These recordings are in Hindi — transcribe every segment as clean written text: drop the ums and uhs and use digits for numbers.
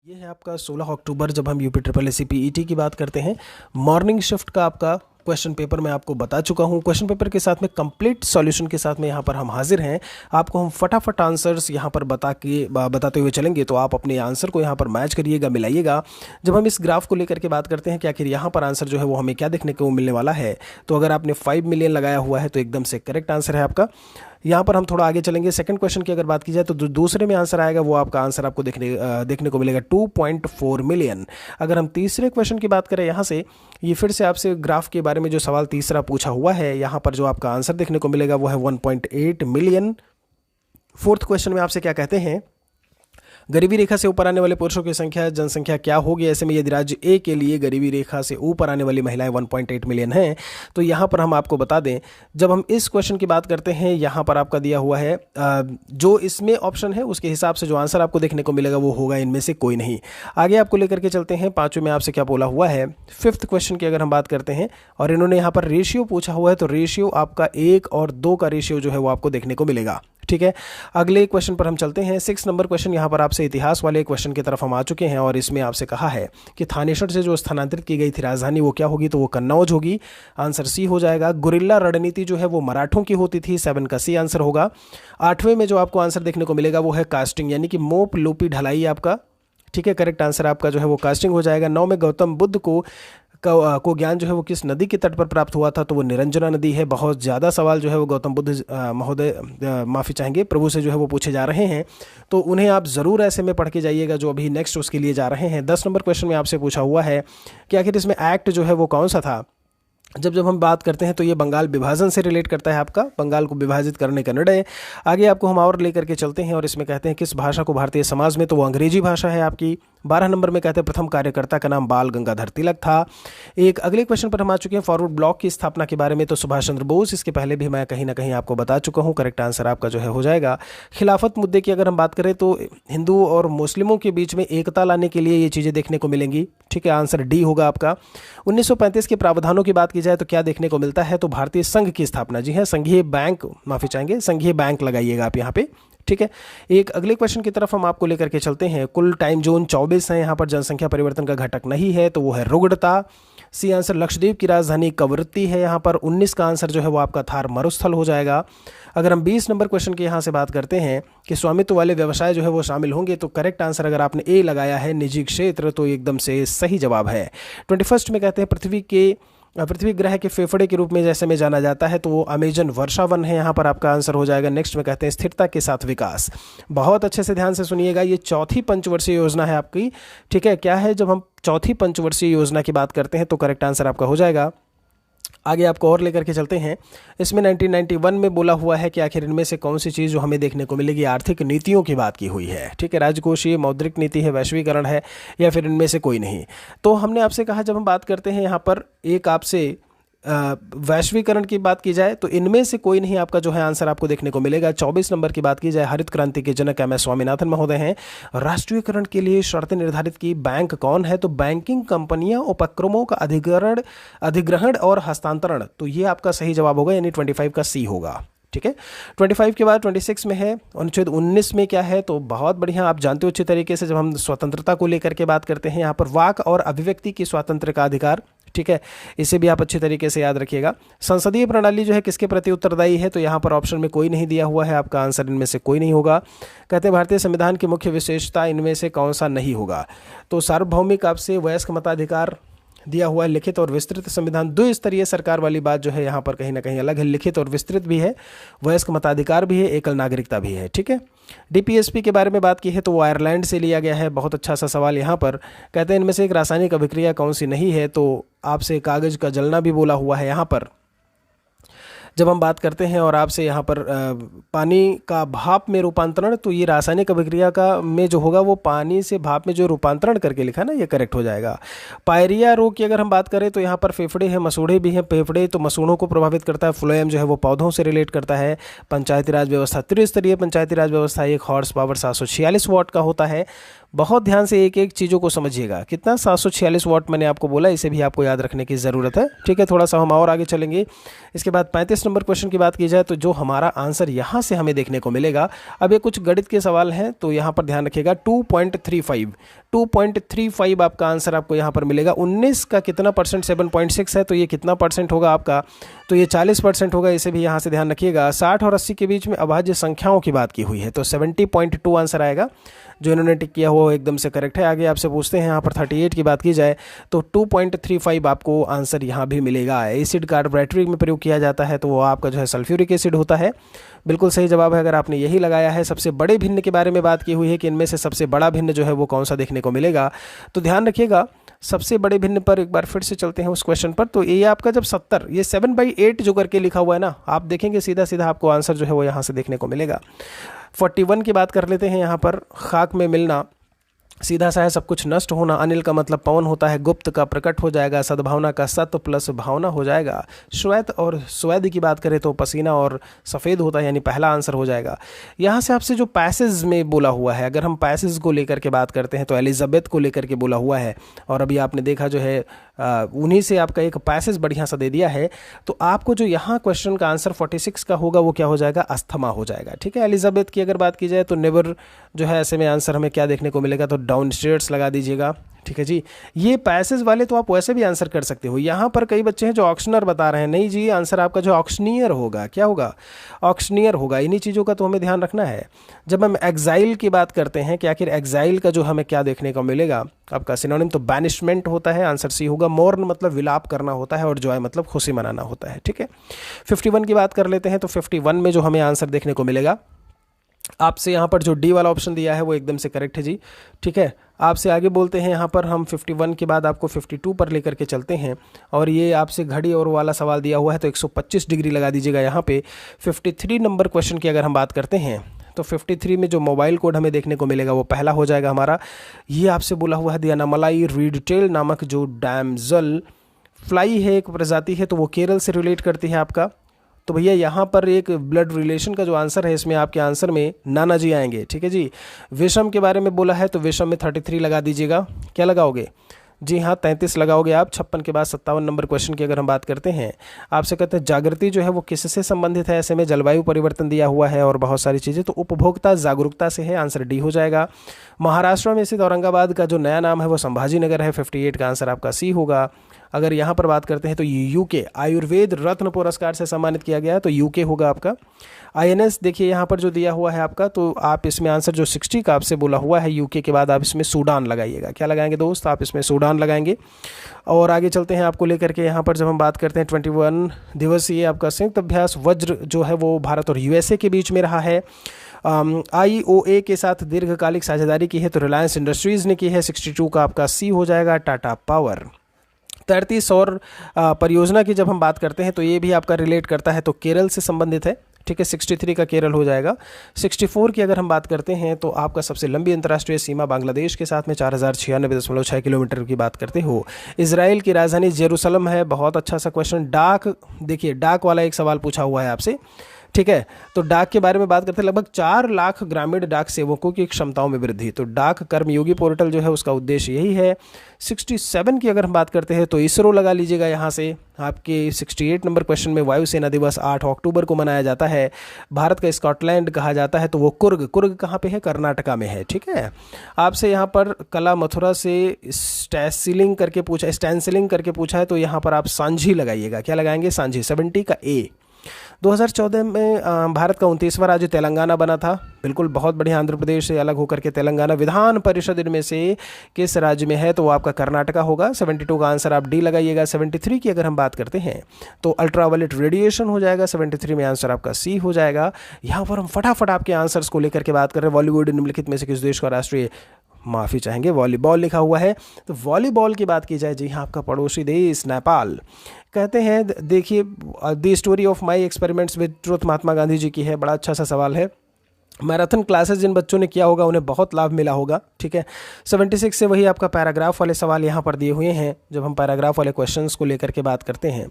ये है आपका 16 अक्टूबर जब हम UP triple S C PET की बात करते हैं। मॉर्निंग शिफ्ट का आपका क्वेश्चन पेपर मैं आपको बता चुका हूँ। क्वेश्चन पेपर के साथ में कंप्लीट सॉल्यूशन के साथ में यहाँ पर हम हाजिर हैं। आपको हम फटाफट आंसर्स यहाँ पर बताते हुए चलेंगे, तो आप अपने आंसर को यहाँ पर मैच करिएगा, मिलाइएगा। जब हम इस ग्राफ को लेकर के बात करते हैं कि आखिर यहाँ पर आंसर जो है वो हमें क्या देखने को मिलने वाला है, तो अगर आपने 5 मिलियन लगाया हुआ है तो एकदम से करेक्ट आंसर है आपका। यहाँ पर हम थोड़ा आगे चलेंगे। सेकंड क्वेश्चन की अगर बात की जाए तो दूसरे में आंसर आएगा, वो आपका आंसर आपको देखने को मिलेगा 2.4 मिलियन। अगर हम तीसरे क्वेश्चन की बात करें, यहाँ से ये फिर से आपसे ग्राफ के बारे में जो सवाल तीसरा पूछा हुआ है, यहाँ पर जो आपका आंसर देखने को मिलेगा वो है 1.8 मिलियन। फोर्थ क्वेश्चन में आपसे क्या कहते हैं, गरीबी रेखा से ऊपर आने वाले पुरुषों की संख्या जनसंख्या क्या होगी। ऐसे में यदि राज्य ए के लिए गरीबी रेखा से ऊपर आने वाली महिलाएं 1.8 मिलियन हैं, तो यहाँ पर हम आपको बता दें, जब हम इस क्वेश्चन की बात करते हैं, यहाँ पर आपका दिया हुआ है जो इसमें ऑप्शन है उसके हिसाब से जो आंसर आपको देखने को मिलेगा वो होगा इनमें से कोई नहीं। आगे आपको लेकर के चलते हैं। पांचवें में आपसे क्या बोला हुआ है, फिफ्थ क्वेश्चन की अगर हम बात करते हैं और इन्होंने यहाँ पर रेशियो पूछा हुआ है, तो रेशियो आपका 1 और 2 का रेशियो जो है वो आपको देखने को मिलेगा। ठीक है, अगले क्वेश्चन पर हम चलते हैं। 6 नंबर क्वेश्चन, यहाँ पर आपसे इतिहास वाले क्वेश्चन की तरफ हम आ चुके हैं और इसमें आपसे कहा है कि थानेश्वर से जो स्थानांतरित की गई थी राजधानी वो क्या होगी, तो वो कन्नौज होगी। आंसर सी हो जाएगा। गुरिल्ला रणनीति जो है वो मराठों की होती थी, 7 का सी आंसर होगा। 8वें में जो आपको आंसर देखने को मिलेगा वो है कास्टिंग, यानी कि मोप लोपी ढलाई आपका। ठीक है, करेक्ट आंसर आपका जो है वो कास्टिंग हो जाएगा। 9 में गौतम बुद्ध को ज्ञान जो है वो किस नदी के तट पर प्राप्त हुआ था, तो वो निरंजना नदी है। बहुत ज़्यादा सवाल जो है वो गौतम बुद्ध महोदय माफ़ी चाहेंगे प्रभु से जो है वो पूछे जा रहे हैं, तो उन्हें आप ज़रूर ऐसे में पढ़ के जाइएगा जो अभी नेक्स्ट उसके लिए जा रहे हैं। 10 नंबर क्वेश्चन में आपसे पूछा हुआ है कि आखिर इसमें एक्ट जो है वो कौन सा था। जब हम बात करते हैं तो ये बंगाल विभाजन से रिलेट करता है, आपका बंगाल को विभाजित करने का निर्णय। आगे आपको हम और लेकर के चलते हैं और इसमें कहते हैं किस भाषा को भारतीय समाज में, तो वो अंग्रेजी भाषा है आपकी। 12 नंबर में कहते हैं प्रथम कार्यकर्ता का नाम बाल गंगाधर तिलक था। एक अगले क्वेश्चन पर हम आ चुके हैं, फॉरवर्ड ब्लॉक की स्थापना के बारे में, तो सुभाष चंद्र बोस। इसके पहले भी मैं कहीं ना कहीं आपको बता चुका हूँ, करेक्ट आंसर आपका जो है हो जाएगा। खिलाफत मुद्दे की अगर हम बात करें तो हिंदू और मुस्लिमों के बीच में एकता लाने के लिए ये चीज़ें देखने को मिलेंगी। ठीक है, आंसर डी होगा आपका। 1935 के प्रावधानों की बात की जाए तो क्या देखने को मिलता है, तो भारतीय संघ की स्थापना। जी है, संघीय बैंक, माफी चाहेंगे, संघीय बैंक लगाइएगा आप यहाँ पे। ठीक है, एक अगले क्वेश्चन की तरफ हम आपको लेकर के चलते हैं। कुल टाइम जोन 24 है, यहाँ पर जनसंख्या परिवर्तन का घटक नहीं है, तो वो है रुग्णता। सी आंसर लक्षद्वीप की राजधानी कवरत्ती है यहाँ पर। 19 का आंसर जो है वो आपका थार मरुस्थल हो जाएगा। अगर हम 20 नंबर क्वेश्चन के यहाँ से बात करते हैं कि स्वामित्व वाले व्यवसाय जो है वो शामिल होंगे, तो करेक्ट आंसर अगर आपने ए लगाया है निजी क्षेत्र, तो एकदम से सही जवाब है। 21 में कहते हैं पृथ्वी ग्रह के फेफड़े के रूप में जैसे में जाना जाता है, तो वो अमेजन वर्षावन है, यहाँ पर आपका आंसर हो जाएगा। नेक्स्ट में कहते हैं स्थिरता के साथ विकास। बहुत अच्छे से ध्यान से सुनिएगा, ये चौथी पंचवर्षीय योजना है आपकी। ठीक है, क्या है, जब हम चौथी पंचवर्षीय योजना की बात करते हैं तो करेक्ट आंसर आपका हो जाएगा। आगे आपको और लेकर के चलते हैं। इसमें 1991 में बोला हुआ है कि आखिर इनमें से कौन सी चीज़ जो हमें देखने को मिलेगी, आर्थिक नीतियों की बात की हुई है। ठीक है, राजकोषीय, मौद्रिक नीति है, वैश्वीकरण है, या फिर इनमें से कोई नहीं। तो हमने आपसे कहा, जब हम बात करते हैं यहाँ पर एक आपसे वैश्वीकरण की बात की जाए तो इनमें से कोई नहीं आपका जो है आंसर आपको देखने को मिलेगा। 24 नंबर की बात की जाए, हरित क्रांति के जनक MS स्वामीनाथन महोदय हैं। राष्ट्रीयकरण के लिए शर्तें निर्धारित की, बैंक कौन है, तो बैंकिंग कंपनियां उपक्रमों का अधिग्रहण और हस्तांतरण, तो ये आपका सही जवाब होगा, यानी 25 का सी होगा। ठीक है, 25 के बाद 26 में है अनुच्छेद 19 में क्या है, तो बहुत बढ़िया, आप जानते हो अच्छे तरीके से, जब हम स्वतंत्रता को लेकर के बात करते हैं, यहाँ पर वाक और अभिव्यक्ति की स्वातंत्र का अधिकार। ठीक है, इसे भी आप अच्छी तरीके से याद रखिएगा। संसदीय प्रणाली जो है किसके प्रति उत्तरदायी है, तो यहाँ पर ऑप्शन में कोई नहीं दिया हुआ है, आपका आंसर इनमें से कोई नहीं होगा। कहते हैं भारतीय संविधान की मुख्य विशेषता इनमें से कौन सा नहीं होगा, तो सार्वभौमिक आपसे वयस्क मताधिकार दिया हुआ है। लिखित और विस्तृत संविधान, द्विस्तरीय सरकार वाली बात जो है यहाँ पर कहीं ना कहीं अलग है। लिखित और विस्तृत भी है, वयस्क मताधिकार भी है, एकल नागरिकता भी है। ठीक है, DPSP के बारे में बात की है तो वो आयरलैंड से लिया गया है। बहुत अच्छा सा सवाल यहाँ पर। कहते हैं इनमें से एक रासायनिक अभिक्रिया कौन सी नहीं है, तो आपसे कागज का जलना भी बोला हुआ है यहाँ पर। जब हम बात करते हैं और आपसे यहाँ पर पानी का भाप में रूपांतरण, तो ये रासायनिक अभिक्रिया का में जो होगा वो पानी से भाप में जो रूपांतरण करके लिखा है ना, ये करेक्ट हो जाएगा। पायरिया रोग की अगर हम बात करें तो यहाँ पर फेफड़े हैं, मसूड़े भी हैं। फेफड़े तो मसूड़ों को प्रभावित करता है, फ्लोएम जो है वो पौधों से रिलेट करता है। पंचायती राज व्यवस्था, त्रिस्तरीय पंचायती राज व्यवस्था, 1 हॉर्स पावर 746 वाट का होता है। बहुत ध्यान से एक एक चीज़ों को समझिएगा। कितना 746 वाट मैंने आपको बोला, इसे भी आपको याद रखने की ज़रूरत है। ठीक है, थोड़ा सा हम और आगे चलेंगे। इसके बाद 35 नंबर क्वेश्चन की बात की जाए तो जो हमारा आंसर यहाँ से हमें देखने को मिलेगा, अब ये कुछ गणित के सवाल हैं तो यहाँ पर ध्यान रखिएगा, 2.35 आपका आंसर आपको यहाँ पर मिलेगा। 19 का कितना परसेंट 7.6 है, तो ये कितना परसेंट होगा आपका, तो ये 40% होगा, इसे भी यहाँ से ध्यान रखिएगा। 60 और 80 के बीच में अभाज्य संख्याओं की बात की हुई है तो 70.2 आंसर आएगा। जो इन्होंने टिक किया हुआ वो एकदम से करेक्ट है। आगे आपसे पूछते हैं यहाँ पर 38 की बात की जाए तो 2.35 आपको आंसर यहाँ भी मिलेगा। एसिड कार्बोरेटरी में प्रयोग किया जाता है तो वो आपका जो है सल्फ्यूरिक एसिड होता है। बिल्कुल सही जवाब है अगर आपने यही लगाया है। सबसे बड़े भिन्न के बारे में बात की हुई है कि इनमें से सबसे बड़ा भिन्न जो है वो कौन सा देखने को मिलेगा, तो ध्यान रखिएगा सबसे बड़े भिन्न पर एक बार फिर से चलते हैं उस क्वेश्चन पर। तो ये आपका जब 70 ये 7/8 जो करके लिखा हुआ है ना, आप देखेंगे सीधा सीधा आपको आंसर जो है वो यहाँ से देखने को मिलेगा। 41 की बात कर लेते हैं यहाँ पर, खाक में मिलना सीधा सा है, सब कुछ नष्ट होना। अनिल का मतलब पवन होता है, गुप्त का प्रकट हो जाएगा, सद्भावना का सत प्लस भावना हो जाएगा। श्वेत और स्वेद की बात करें तो पसीना और सफ़ेद होता है, यानी पहला आंसर हो जाएगा। यहाँ से आपसे जो पैसेज में बोला हुआ है, अगर हम पैसेज को लेकर के बात करते हैं तो एलिजाबेथ को लेकर के बोला हुआ है, और अभी आपने देखा जो है उन्हीं से आपका एक पैसेज बढ़िया सा दे दिया है। तो आपको जो यहाँ क्वेश्चन का आंसर 46 का होगा वो क्या हो जाएगा, अस्थमा हो जाएगा। ठीक है, एलिजाबेथ की अगर बात की जाए तो नेवर जो है ऐसे में आंसर हमें क्या देखने को मिलेगा, तो डाउन स्टेयर्स लगा दीजिएगा। ठीक है जी, ये पैसेज वाले तो आप वैसे भी आंसर कर सकते हो। यहाँ पर कई बच्चे हैं जो ऑक्शनर बता रहे हैं, नहीं जी आंसर आपका जो ऑक्शनियर होगा, क्या होगा, ऑक्शनियर होगा। इन्हीं चीज़ों का तो हमें ध्यान रखना है। जब हम एग्जाइल की बात करते हैं कि आखिर एग्जाइल का जो हमें क्या देखने को मिलेगा, आपका सिनोनिम तो बैनिशमेंट होता है, आंसर सी होगा। मोर्न मतलब विलाप करना होता है और जॉय मतलब खुशी मनाना होता है। ठीक है, 51 की बात कर लेते हैं तो 51 में जो हमें आंसर देखने को मिलेगा, आपसे यहाँ पर जो डी वाला ऑप्शन दिया है वो एकदम से करेक्ट है जी। ठीक है, आपसे आगे बोलते हैं यहाँ पर हम 51 के बाद आपको 52 पर लेकर के चलते हैं, और ये आपसे घड़ी और वाला सवाल दिया हुआ है तो 125 डिग्री लगा दीजिएगा यहाँ पे। 53 नंबर क्वेश्चन की अगर हम बात करते हैं तो 53 में जो मोबाइल कोड हमें देखने को मिलेगा वो पहला हो जाएगा हमारा। ये आपसे बोला हुआ है दियानामलाई रीडटेल नामक जो डैमजल फ्लाई है, एक प्रजाति है, तो वो केरल से रिलेट करती है आपका। तो भैया यहाँ पर एक ब्लड रिलेशन का जो आंसर है इसमें आपके आंसर में नाना जी आएंगे। ठीक है जी, विषम के बारे में बोला है तो विषम में 33 लगा दीजिएगा। क्या लगाओगे, जी हाँ 33 लगाओगे आप। 56 के बाद 57 नंबर क्वेश्चन की अगर हम बात करते हैं, आपसे कहते हैं जागृति जो है वो किससे संबंधित है, ऐसे में जलवायु परिवर्तन दिया हुआ है और बहुत सारी चीज़ें, तो उपभोक्ता जागरूकता से है, आंसर डी हो जाएगा। महाराष्ट्र में स्थित औरंगाबाद का जो नया नाम है वो संभाजी नगर है, 58 का आंसर आपका सी होगा। अगर यहाँ पर बात करते हैं तो यूके आयुर्वेद रत्न पुरस्कार से सम्मानित किया गया है तो यूके होगा आपका। INS देखिए यहाँ पर जो दिया हुआ है आपका, तो आप इसमें आंसर जो 60 का आपसे बोला हुआ है यूके के बाद आप इसमें सूडान लगाइएगा। क्या लगाएंगे दोस्त, आप इसमें सूडान लगाएंगे। और आगे चलते हैं आपको लेकर के, यहाँ पर जब हम बात करते हैं 21 दिवसीय आपका संयुक्त अभ्यास वज्र जो है वो भारत और USA के बीच में रहा है। IOA के साथ दीर्घकालिक साझेदारी की है तो रिलायंस इंडस्ट्रीज़ ने की है, 62 का आपका सी हो जाएगा। टाटा पावर। 33 सौर परियोजना की जब हम बात करते हैं तो ये भी आपका रिलेट करता है तो केरल से संबंधित है। ठीक है, 63 का केरल हो जाएगा। 64 की अगर हम बात करते हैं तो आपका सबसे लंबी अंतर्राष्ट्रीय सीमा बांग्लादेश के साथ में 4096.6 किलोमीटर की बात करते हो। इजराइल की राजधानी जेरूसलम है। बहुत अच्छा सा क्वेश्चन। डाक, देखिए डाक वाला एक सवाल पूछा हुआ है आपसे। ठीक है, तो डाक के बारे में बात करते हैं, लगभग 4 लाख ग्रामीण डाक सेवकों की क्षमताओं में वृद्धि, तो डाक कर्मयोगी पोर्टल जो है उसका उद्देश्य यही है। 67 की अगर हम बात करते हैं तो इसरो लगा लीजिएगा यहाँ से। आपके 68 नंबर क्वेश्चन में वायुसेना दिवस 8 अक्टूबर को मनाया जाता है। भारत का स्कॉटलैंड कहा जाता है तो वो कुर्ग कहाँ पे है, कर्नाटका में है। ठीक है, आपसे यहाँ पर कला मथुरा से स्टैंसिलिंग करके पूछा है तो यहाँ पर आप सांझी लगाइएगा। क्या लगाएंगे, सांझी। 70 का ए। 2014 में भारत का 29वां राज्य तेलंगाना बना था। बिल्कुल, बहुत बढ़िया। आंध्र प्रदेश से अलग होकर के तेलंगाना विधान परिषद इनमें से किस राज्य में है, तो वो आपका कर्नाटका होगा। 72 का आंसर आप डी लगाइएगा। 73 की अगर हम बात करते हैं तो अल्ट्रावायलेट रेडिएशन हो जाएगा। 73 में आंसर आपका सी हो जाएगा। यहाँ पर हम फटाफट आपके आंसर्स को लेकर के बात कर रहे हैं। बॉलीवुड निम्नलिखित में से किस देश का राष्ट्रीय, माफ़ी चाहेंगे, वॉलीबॉल लिखा हुआ है। तो वॉलीबॉल की बात की जाए, जी हाँ आपका पड़ोसी देश नेपाल। कहते हैं, देखिए the story of my experiments with truth Mahatma Gandhi ji की है। बड़ा अच्छा सा सवाल है। मैराथन क्लासेस जिन बच्चों ने किया होगा उन्हें बहुत लाभ मिला होगा। ठीक है, 76 से वही आपका पैराग्राफ वाले सवाल यहाँ पर दिए हुए हैं जब हम पैराग्राफ वाले क्वेश्चंस को लेकर के बात करते हैं।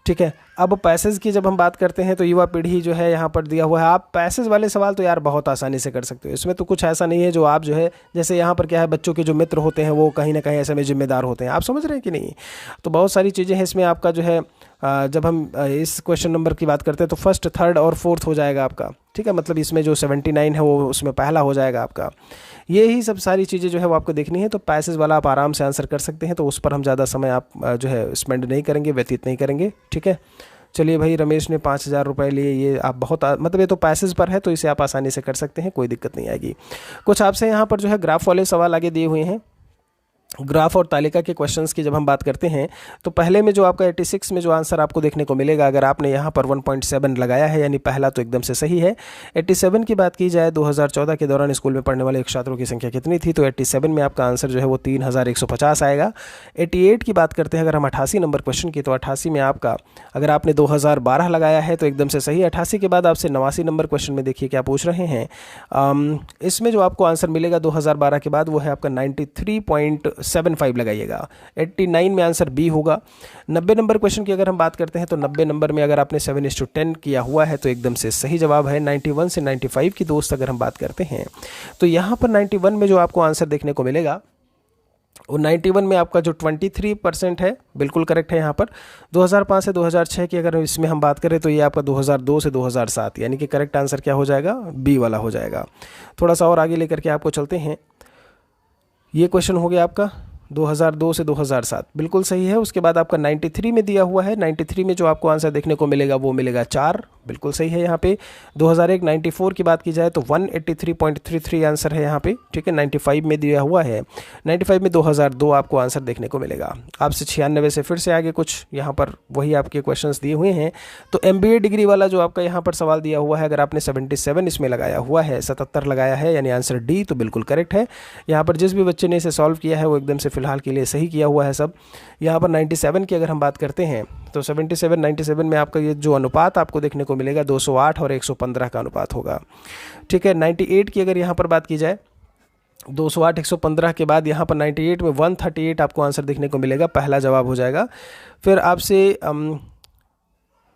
ठीक है, अब पैसेज की जब हम बात करते हैं तो युवा पीढ़ी जो है यहाँ पर दिया हुआ है। आप पैसेज वाले सवाल तो यार बहुत आसानी से कर सकते हो, इसमें तो कुछ ऐसा नहीं है जो आप जो है, जैसे यहाँ पर क्या है, बच्चों के जो मित्र होते हैं वो कहीं ना कहीं ऐसे में जिम्मेदार होते हैं। आप समझ रहे हैं कि नहीं। तो बहुत सारी चीज़ें हैं इसमें। आपका जो है जब हम इस क्वेश्चन नंबर की बात करते हैं तो फर्स्ट, थर्ड और फोर्थ हो जाएगा आपका, ठीक है। मतलब इसमें जो 79 है वो उसमें पहला हो जाएगा आपका। ये ही सब सारी चीज़ें जो है वो आपको देखनी है। तो पैसेज वाला आप आराम से आंसर कर सकते हैं, तो उस पर हम ज़्यादा समय आप जो है स्पेंड नहीं करेंगे, व्यतीत नहीं करेंगे, ठीक है। चलिए भाई, रमेश ने 5,000 रुपये लिए, ये आप बहुत मतलब ये तो पैसेज पर है, तो इसे आप आसानी से कर सकते हैं, कोई दिक्कत नहीं आएगी। कुछ आपसे यहाँ पर जो है ग्राफ वाले सवाल आगे दिए हुए हैं। ग्राफ और तालिका के क्वेश्चंस की जब हम बात करते हैं तो पहले में जो आपका 86 में जो आंसर आपको देखने को मिलेगा, अगर आपने यहाँ पर 1.7 लगाया है यानी पहला, तो एकदम से सही है। 87 की बात की जाए, 2014 के दौरान स्कूल में पढ़ने वाले छात्रों की संख्या कितनी थी, तो 87 में आपका आंसर जो है वो 3150 आएगा। 88 की बात करते हैं अगर हम 88 नंबर क्वेश्चन की, तो 88 में आपका अगर आपने 2012 लगाया है तो एकदम से सही। 88 के बाद आपसे 89 नंबर क्वेश्चन में देखिए क्या पूछ रहे हैं। इसमें जो आपको आंसर मिलेगा 2012 के बाद वो है आपका 93.75 लगाइएगा। 89 में आंसर बी होगा। 90 नंबर क्वेश्चन की अगर हम बात करते हैं तो 90 नंबर में अगर आपने 7:10 किया हुआ है तो एकदम से सही जवाब है। 91 से 95 की दोस्त अगर हम बात करते हैं तो यहाँ पर 91 में जो आपको आंसर देखने को मिलेगा वो 91 में आपका जो 23% है बिल्कुल करेक्ट है यहाँ पर। 2005 से 2006 की अगर इसमें हम बात करें तो ये आपका 2002 से 2007 यानी कि करेक्ट आंसर क्या हो जाएगा, बी वाला हो जाएगा। थोड़ा सा और आगे लेकर के आपको चलते हैं। ये क्वेश्चन हो गया आपका 2002 से 2007, बिल्कुल सही है। उसके बाद आपका 93 में दिया हुआ है। 93 में जो आपको आंसर देखने को मिलेगा वो मिलेगा 4, बिल्कुल सही है यहाँ पे। 2001 94 की बात की जाए तो 183.33 आंसर है यहाँ पे, ठीक है। 95 में दिया हुआ है। 95 में 2002 आपको आंसर देखने को मिलेगा। आपसे 96 से फिर से आगे कुछ यहाँ पर वही आपके क्वेश्चंस दिए हुए हैं। तो MBA डिग्री वाला जो आपका यहाँ पर सवाल दिया हुआ है, अगर आपने 77 इसमें लगाया हुआ है, 77 लगाया है यानी आंसर डी, तो बिल्कुल करेक्ट है। यहाँ पर जिस भी बच्चे ने इसे सॉल्व किया है वो एकदम से फिलहाल के लिए सही किया हुआ है सब। यहाँ पर 97 की अगर हम बात करते हैं तो 97 में आपका ये जो अनुपात आपको देखने को मिलेगा 208 और 115 का अनुपात होगा, ठीक है। 98 की अगर यहाँ पर बात की जाए 208 115 के बाद यहाँ पर 98 में 138 आपको आंसर देखने को मिलेगा, पहला जवाब हो जाएगा। फिर आपसे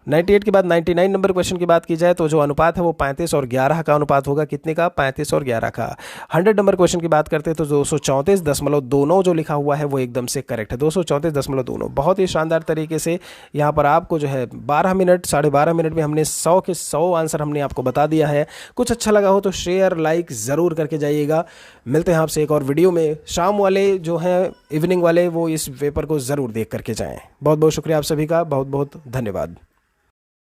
98 के बाद 99 नंबर क्वेश्चन की बात की जाए तो जो अनुपात है वो 35 और 11 का अनुपात होगा। कितने का? 35 और 11 का। 100 नंबर क्वेश्चन की बात करते हैं तो 234.2 जो लिखा हुआ है वो एकदम से करेक्ट है। 234.2 बहुत ही शानदार तरीके से यहाँ पर आपको जो है 12 मिनट 12.5 मिनट में हमने 100 के 100 आंसर हमने आपको बता दिया है। कुछ अच्छा लगा हो तो शेयर लाइक ज़रूर करके जाइएगा। मिलते हैं आपसे एक और वीडियो में। शाम वाले जो हैं, इवनिंग वाले, वो इस पेपर को ज़रूर देख करके जाएँ। बहुत बहुत शुक्रिया आप सभी का, बहुत बहुत धन्यवाद।